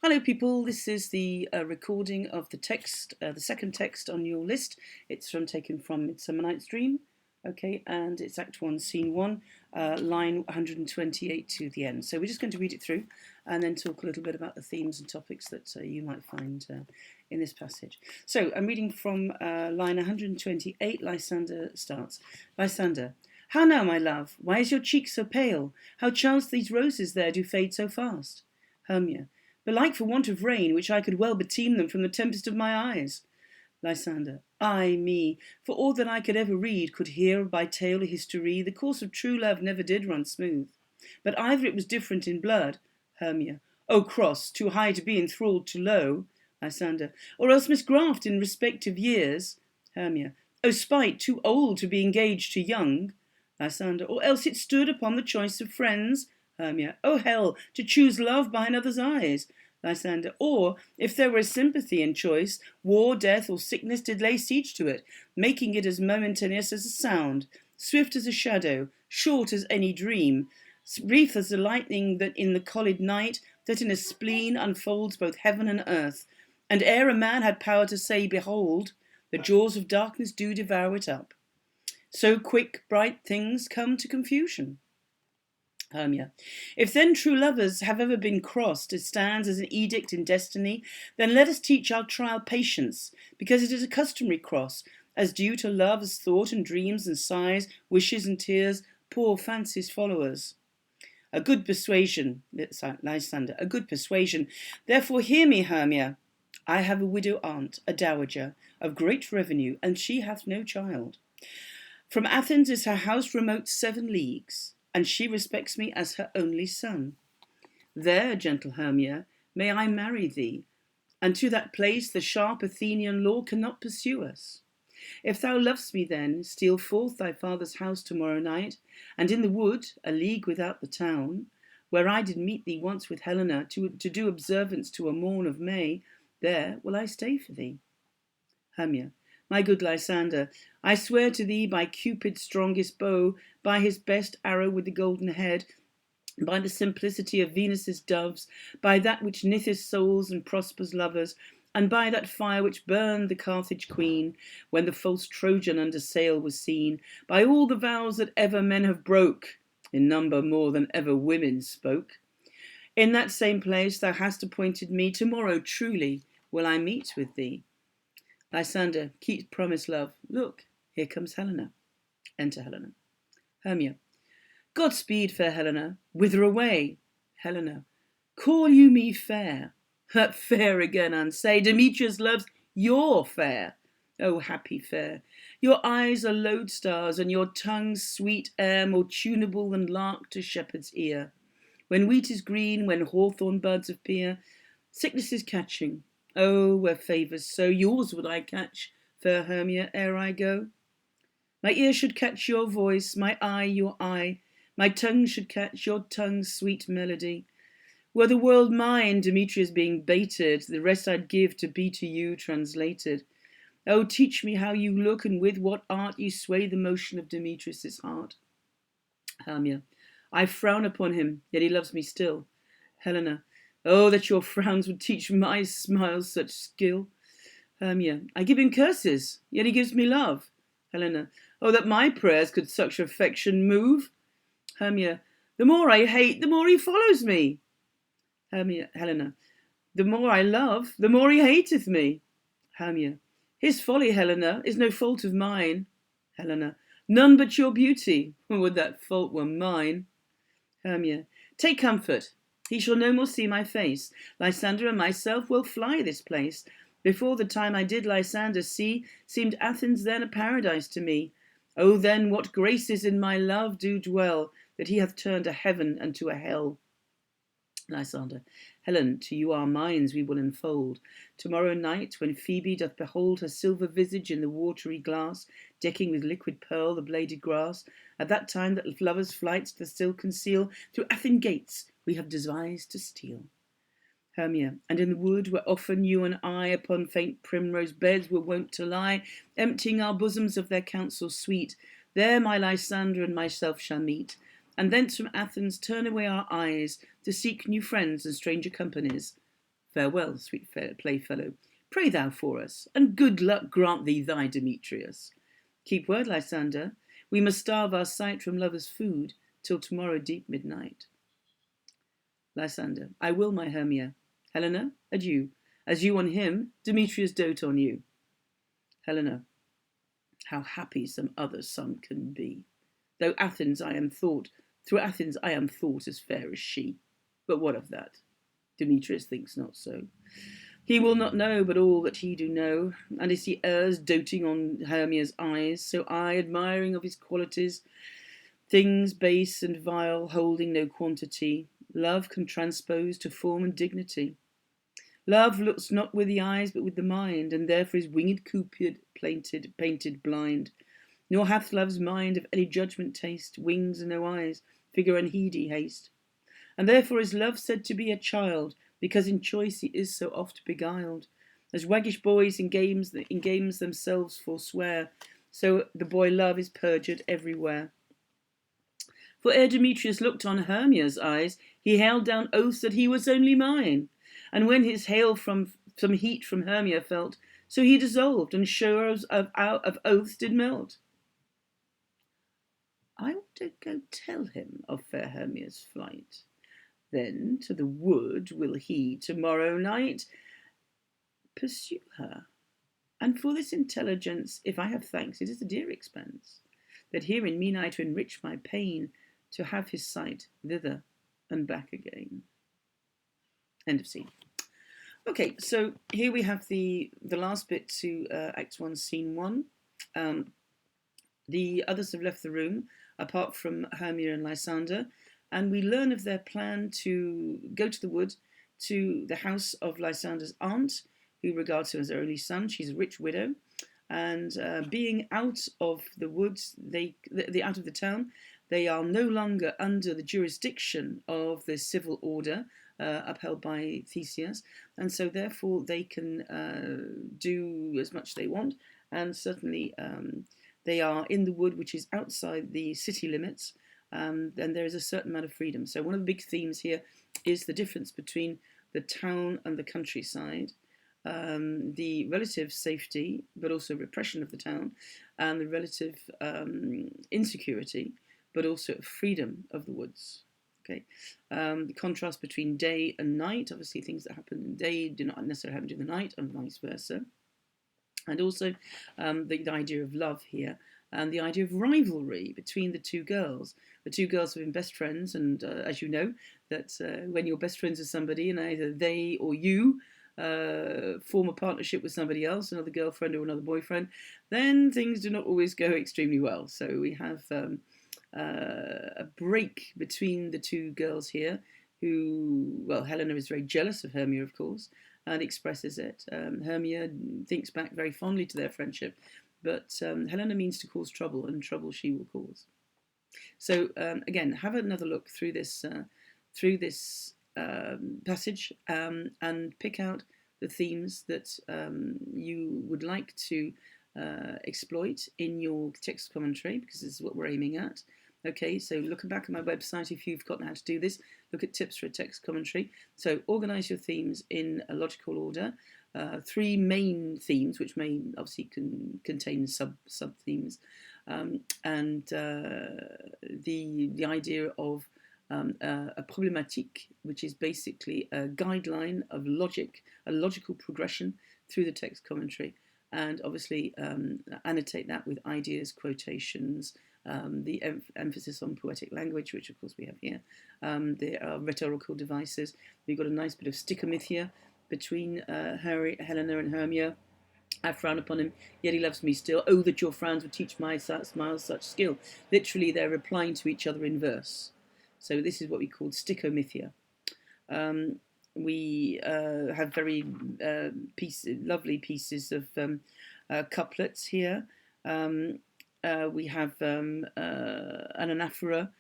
Hello, people. This is the recording of the text, the second text on your list. It's taken from Midsummer Night's Dream, okay, and it's Act 1, Scene 1, line 128 to the end. So we're just going to read it through and then talk a little bit about the themes and topics that you might find in this passage. So I'm reading from line 128. Lysander starts. Lysander, how now, my love? Why is your cheek so pale? How chance these roses there do fade so fast? Hermia, belike for want of rain, which I could well beteem them from the tempest of my eyes. Lysander, ay me, for all that I could ever read, could hear by tale or history, the course of true love never did run smooth. But either it was different in blood. Hermia, O cross, too high to be enthralled too low. Lysander, or else misgraft in respect of years. Hermia, O spite, too old to be engaged to young. Lysander, or else it stood upon the choice of friends. Hermia, O hell, to choose love by another's eyes. Lysander, or, if there were a sympathy in choice, war, death, or sickness did lay siege to it, making it as momentaneous as a sound, swift as a shadow, short as any dream, brief as the lightning that in the collid night, that in a spleen unfolds both heaven and earth, and ere a man had power to say, behold, the jaws of darkness do devour it up. So quick, bright things come to confusion. Hermia, if then true lovers have ever been crossed, it stands as an edict in destiny, then let us teach our trial patience, because it is a customary cross, as due to love as thought and dreams and sighs, wishes and tears, poor fancy's followers. A good persuasion, Lysander, a good persuasion. Therefore hear me, Hermia. I have a widow aunt, a dowager, of great revenue, and she hath no child. From Athens is her house remote 7 leagues, and she respects me as her only son. There, gentle Hermia, may I marry thee, and to that place the sharp Athenian law cannot pursue us. If thou lovest me then, steal forth thy father's house tomorrow night, and in the wood, a league without the town, where I did meet thee once with Helena, to do observance to a morn of May, there will I stay for thee. Hermia, my good Lysander, I swear to thee by Cupid's strongest bow, by his best arrow with the golden head, by the simplicity of Venus's doves, by that which kniteth souls and prospers lovers, and by that fire which burned the Carthage queen, when the false Trojan under sail was seen, by all the vows that ever men have broke, in number more than ever women spoke. In that same place thou hast appointed me, tomorrow truly will I meet with thee. Lysander, keep promise, love. Look, here comes Helena. Enter Helena. Hermia, Godspeed, fair Helena. Whither away? Helena, call you me fair? That fair again unsay. Demetrius loves your fair. Oh, happy fair. Your eyes are lodestars, and your tongue's sweet air more tunable than lark to shepherd's ear. When wheat is green, when hawthorn buds appear, sickness is catching. Oh, where favours so, yours would I catch, fair Hermia, ere I go. My ear should catch your voice, my eye your eye, my tongue should catch your tongue's sweet melody. Were the world mine, Demetrius being baited, the rest I'd give to be to you translated. Oh, teach me how you look, and with what art you sway the motion of Demetrius' heart. Hermia, I frown upon him, yet he loves me still. Helena, oh, that your frowns would teach my smiles such skill. Hermia, I give him curses, yet he gives me love. Helena, oh, that my prayers could such affection move. Hermia, the more I hate, the more he follows me. Helena, the more I love, the more he hateth me. Hermia, his folly, Helena, is no fault of mine. Helena, none but your beauty. Would that fault were mine. Hermia, take comfort. He shall no more see my face. Lysander and myself will fly this place. Before the time I did Lysander see, seemed Athens then a paradise to me. Oh, then what graces in my love do dwell, that he hath turned a heaven unto a hell. Lysander, Helen, to you our minds we will enfold. Tomorrow night, when Phoebe doth behold her silver visage in the watery glass, decking with liquid pearl the bladed grass, at that time that lovers' flights doth still conceal, through Athen gates we have devised to steal. Hermia, and in the wood where often you and I upon faint primrose beds were wont to lie, emptying our bosoms of their counsel sweet, there my Lysander and myself shall meet, and thence from Athens turn away our eyes to seek new friends and stranger companies. Farewell, sweet playfellow. Pray thou for us, and good luck grant thee thy Demetrius. Keep word, Lysander. We must starve our sight from lovers' food till tomorrow deep midnight. Lysander. I will, my Hermia. Helena, adieu. As you on him, Demetrius dote on you. Helena. How happy some other son can be. Through Athens I am thought as fair as she. But what of that? Demetrius thinks not so. He will not know but all that he do know, and as he errs, doting on Hermia's eyes, so I, admiring of his qualities, things base and vile, holding no quantity, love can transpose to form and dignity. Love looks not with the eyes but with the mind, and therefore is winged Cupid painted blind. Nor hath love's mind of any judgment taste, wings and no eyes, figure unheedy haste. And therefore is love said to be a child, because in choice he is so oft beguiled. As waggish boys in games themselves forswear, so the boy love is perjured everywhere. For ere Demetrius looked on Hermia's eyes, he hailed down oaths that he was only mine. And when his hail from some heat from Hermia felt, so he dissolved, and showers of oaths did melt. I will go tell him of fair Hermia's flight. Then to the wood will he tomorrow night pursue her. And for this intelligence, if I have thanks, it is a dear expense, that here in mean I to enrich my pain, to have his sight thither and back again. End of scene. Okay, so here we have the last bit to Act 1, Scene 1. The others have left the room, apart from Hermia and Lysander, and we learn of their plan to go to the wood, to the house of Lysander's aunt, who regards her as her only son. She's a rich widow, and being out of the woods, out of the town, they are no longer under the jurisdiction of the civil order upheld by Theseus, and so therefore they can do as much as they want, and certainly they are in the wood, which is outside the city limits, and there is a certain amount of freedom. So one of the big themes here is the difference between the town and the countryside, the relative safety, but also repression of the town, and the relative insecurity, but also freedom of the woods. Okay, the contrast between day and night. Obviously, things that happen in day do not necessarily happen during the night, and vice versa. And also the idea of love here, and the idea of rivalry between the two girls. The two girls have been best friends, and as you know, that when you're best friends with somebody, and either they or you form a partnership with somebody else, another girlfriend or another boyfriend, then things do not always go extremely well. So we have a break between the two girls here, who, well, Helena is very jealous of Hermia, of course, and expresses it. Hermia thinks back very fondly to their friendship, but Helena means to cause trouble, and trouble she will cause. So again, have another look through this passage and pick out the themes that you would like to exploit in your text commentary, because this is what we're aiming at. Okay, so look back at my website if you've forgotten how to do this. Look at tips for a text commentary. So organise your themes in a logical order. 3 main themes, which may obviously contain sub themes, and the idea of a problématique, which is basically a guideline of logic, a logical progression through the text commentary, and obviously annotate that with ideas, quotations, the emphasis on poetic language, which of course we have here. There are rhetorical devices. We've got a nice bit of stickomythia between Helena and Hermia. I frown upon him, yet he loves me still. Oh, that your frowns would teach my smiles such skill. Literally, they're replying to each other in verse. So this is what we call stickomythia. We have very lovely pieces of couplets here. We have an anaphora,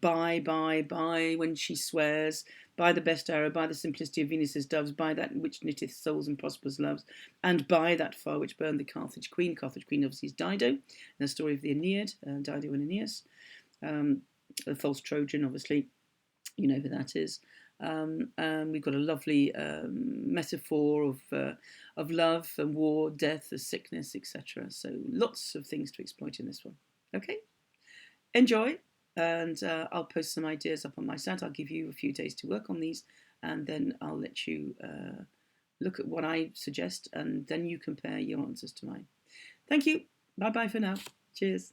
buy, when she swears, buy the best arrow, buy the simplicity of Venus's doves, buy that which knitteth souls and prospers loves, and buy that fire which burned the Carthage queen. Carthage queen obviously is Dido, in the story of the Aeneid, Dido and Aeneas. The false Trojan, obviously, you know who that is. And we've got a lovely metaphor of love and war, death, sickness, etc. So lots of things to exploit in this one. Okay, enjoy, and I'll post some ideas up on my site. I'll give you a few days to work on these, and then I'll let you look at what I suggest, and then you compare your answers to mine. Thank you. Bye bye for now. Cheers.